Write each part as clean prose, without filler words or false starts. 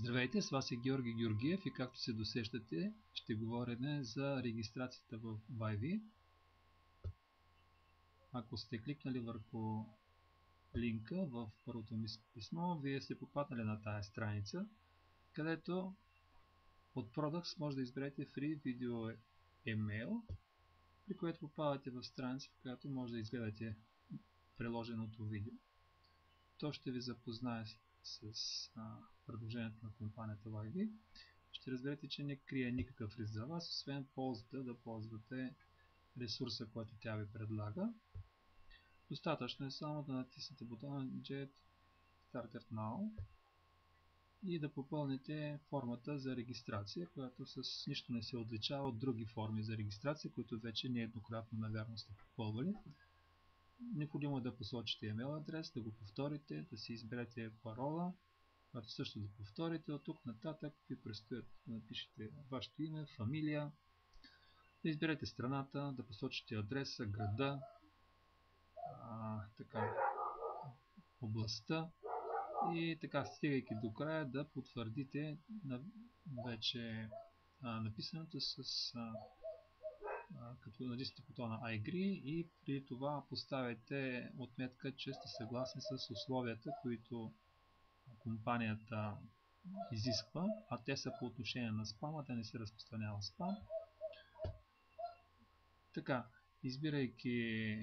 Здравейте, с вас е Георги Георгиев и както се досещате, ще говорим за регистрацията в Vivi. Ако сте кликнали върху линка в първото ми писмо, вие сте попаднали на тая страница, където от Products може да изберете Free Video Email, при което попадате в страница, в която може да изгледате приложеното видео. То ще ви запознае с предложението на компанията Vivi. Ще разберете, че не крие никакъв риск за вас, освен ползата да ползвате ресурса, който тя ви предлага. Достатъчно е само да натиснете бутона Get Started Now и да попълните формата за регистрация, която с нищо не се отличава от други форми за регистрация, които вече нееднократно навярно сте попълвали. Необходимо е да посочите имейл адрес, да го повторите, да си изберете парола, която също да повторите. От тук нататък ви предстоят да напишете вашето име, фамилия, да изберете страната, да посочите адреса, града, областта и така, стигайки до края, да потвърдите вече написаното като натиснете бутона I agree и при това поставяте отметка, че сте съгласни с условията, които компанията изисква, а те са по отношение на спама, да не се разпространява спам. Така, избирайки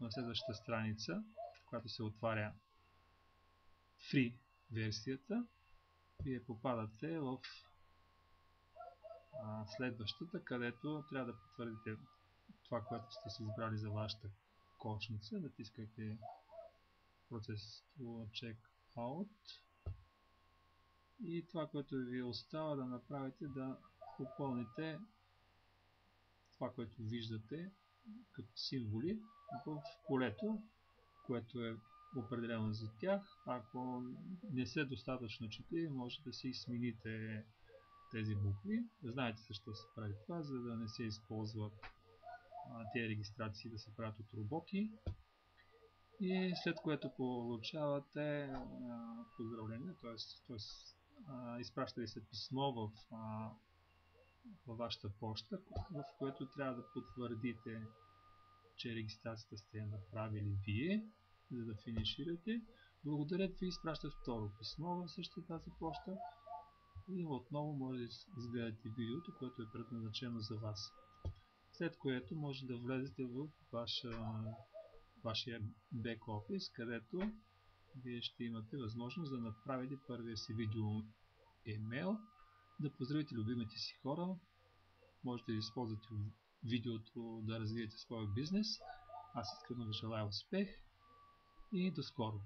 на следващата страница, която се отваря Free версията, вие попадате в следващата, където трябва да потвърдите това, което сте си избрали за вашата кошница. Натискайте процес Checkout и това, което ви остава да направите, да попълните това, което виждате като символи в полето, което е определено за тях. Ако не са достатъчно четливи, може да си смените тези букви. Знаете защо се прави това, за да не се използват тези регистрации да се правят от роботи. И след което получавате поздравление, т.е. изпраща ви се писмо във вашата почта, в което трябва да потвърдите, че регистрацията сте я направили вие, за да финиширате. Благодарят ви, изпращат второ писмо в същата тази почта и отново може да изгледате видеото, което е предназначено за вас. След което може да влезете в вашия бек офис, където вие ще имате възможност да направите първия си видео емейл, да поздравите любимите си хора, можете да използвате видеото да развиете своя бизнес. Аз искрено ви желая успех и до скоро!